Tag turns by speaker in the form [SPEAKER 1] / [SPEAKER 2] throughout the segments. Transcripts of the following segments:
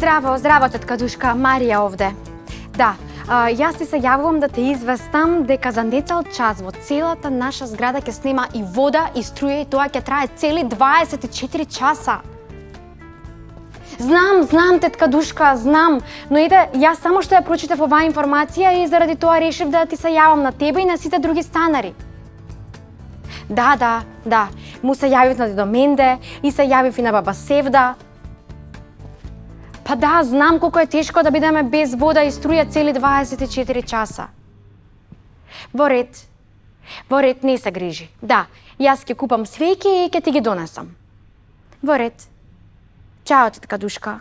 [SPEAKER 1] Здраво, здраво, тетка Душка, Марија овде. Да, јас ти се јавувам да те известам дека за нецел час во целата наша зграда ќе снема и вода и струја и тоа ќе трае цели 24 часа. Знам, тетка Душка, знам, но еде, јас само што ја прочитав оваа информација и заради тоа решив да ти се јавам на тебе и на сите други станари. Да, му се јавив на дедо Менде и се јавив и на баба Севда. Па да, знам колку е тешко да бидеме без вода и струја цели 24 часа. Во ред, не се грижи. Да, јас ќе купам свеќи и ќе ти ги донесам. Во ред. Чао, тетка Душка.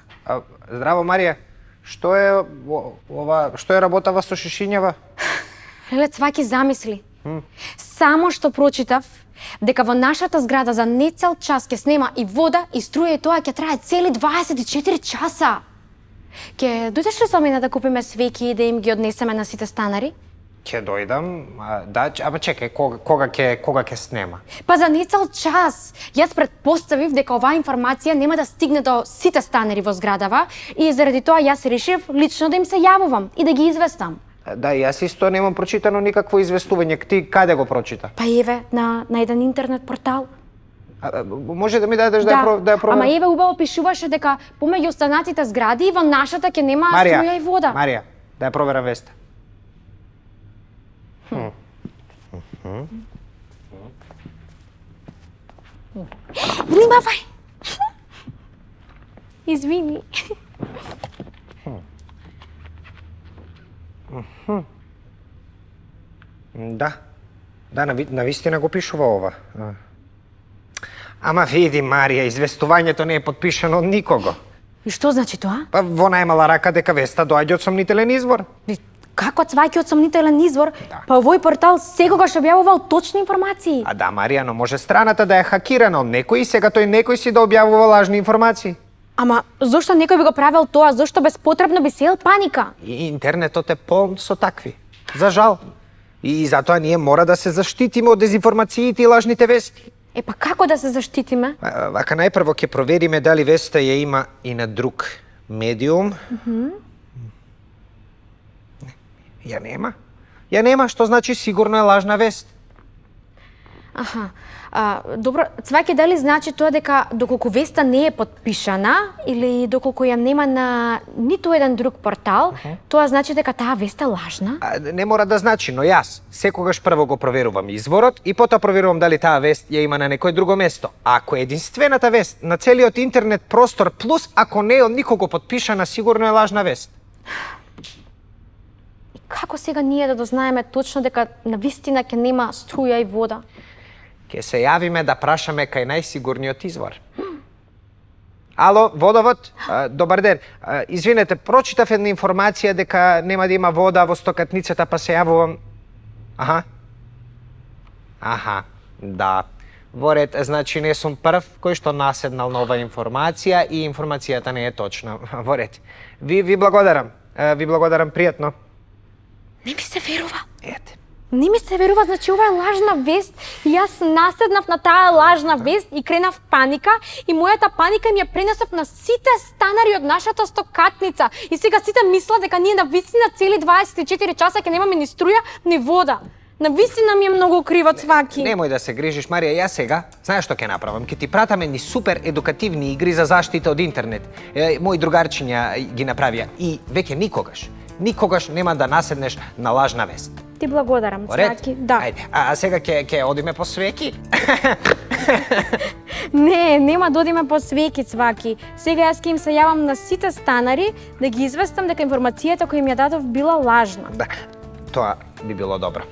[SPEAKER 2] Здраво, Марија. Што е работава со шишињава?
[SPEAKER 1] Леле, цваки замисли. Само што прочитав дека во нашата зграда за нецел час ќе снема и вода и струја и тоа ќе трае цели 24 часа. Ќе дојдеш ли со мене да купиме свеќи и да им ги однесеме на сите станари?
[SPEAKER 2] Ќе дојдам, ама чекај, кога ќе снема?
[SPEAKER 1] Па за нецел час. Јас претпоставив дека оваа информација нема да стигне до сите станари во зградава и заради тоа јас решив лично да им се јавувам и да ги известам.
[SPEAKER 2] Да, јас исто немам прочитано никакво известување. Ти каде го прочита?
[SPEAKER 1] Па еве, на еден интернет портал.
[SPEAKER 2] Може да ми дадеш да ја проверам?
[SPEAKER 1] Ама еве убаво пишуваше дека помеѓу останатите згради и во нашата ќе нема струја и вода.
[SPEAKER 2] Марија, да ја проверам веста.
[SPEAKER 1] Внимавај! Извини.
[SPEAKER 2] Да, навистина го пишува ова. Ама види, Марија, известувањето не е подпишано од никого.
[SPEAKER 1] И што значи тоа?
[SPEAKER 2] Па во најмала рака дека веста доаѓа од сомнителен извор.
[SPEAKER 1] Како цваќи од сомнителен извор?
[SPEAKER 2] Да.
[SPEAKER 1] Па овој портал секогаш објавувал точни информации.
[SPEAKER 2] Да, Марија, но може страната да е хакирана од некој и сега тој некој си да објавува лажни информации.
[SPEAKER 1] Ама зошто некој би го правел тоа? Зошто безпотребно би сеел паника?
[SPEAKER 2] И интернетот е полн со такви. За жал. И затоа ние мора да се заштитиме од дезинформациите и лажните вести.
[SPEAKER 1] Па како да се заштитиме?
[SPEAKER 2] Вака најпрво ќе провериме дали веста ја има и на друг медиум. Ја нема, што значи сигурно е лажна вест.
[SPEAKER 1] Добро, цваќе, дали значи тоа дека доколку веста не е подпишана или доколку ја нема на ниту еден друг портал, тоа значи дека таа веста е лажна?
[SPEAKER 2] Не мора да значи, но јас секогаш прво го проверувам изворот и потоа проверувам дали таа вест ја има на некое друго место. Ако е единствената вест на целиот интернет простор плюс ако не е од никого подпишана, сигурно е лажна вест.
[SPEAKER 1] Како сега ние да дознаеме точно дека навистина ќе нема струја и вода?
[SPEAKER 2] Ќе се јавиме да прашаме кај најсигурниот извор. Ало, водовод, добар ден. Извинете, прочитав една информација дека нема да има вода во стокатницата, па се јавувам. Да. Во ред, значи не сум прв кој што наседнал на оваа информација и информацијата не е точна. Во ред. Ви благодарам. Ви благодарам пријатно.
[SPEAKER 1] Не ми се верува.
[SPEAKER 2] Ете.
[SPEAKER 1] Не ми се верува, значи ова е лажна вест и јас наседнав на таа лажна вест и кренав паника и мојата паника ми ја пренесов на сите станари од нашата стокатница и сега сите мислат дека ние навистина цели 24 часа ќе немаме ни струја, ни вода. Навистина ми е многу криво, цваки.
[SPEAKER 2] Немој да се грижиш, Марија, јас сега, знаеш што ќе направам? Ќе ти пратаме ни супер едукативни игри за заштита од интернет. Мои другарчиња ги направија и веќе никогаш нема да наседнеш на лажна вест.
[SPEAKER 1] Ти благодарам, цваки. Да.
[SPEAKER 2] Ајде, а сега ќе одиме по свеки?
[SPEAKER 1] Не, нема да одиме по свеки, цваки. Сега јас ќе им се јавам на сите станари да ги известам дека информацијата која им ја дадов била лажна.
[SPEAKER 2] Да, тоа би било добро.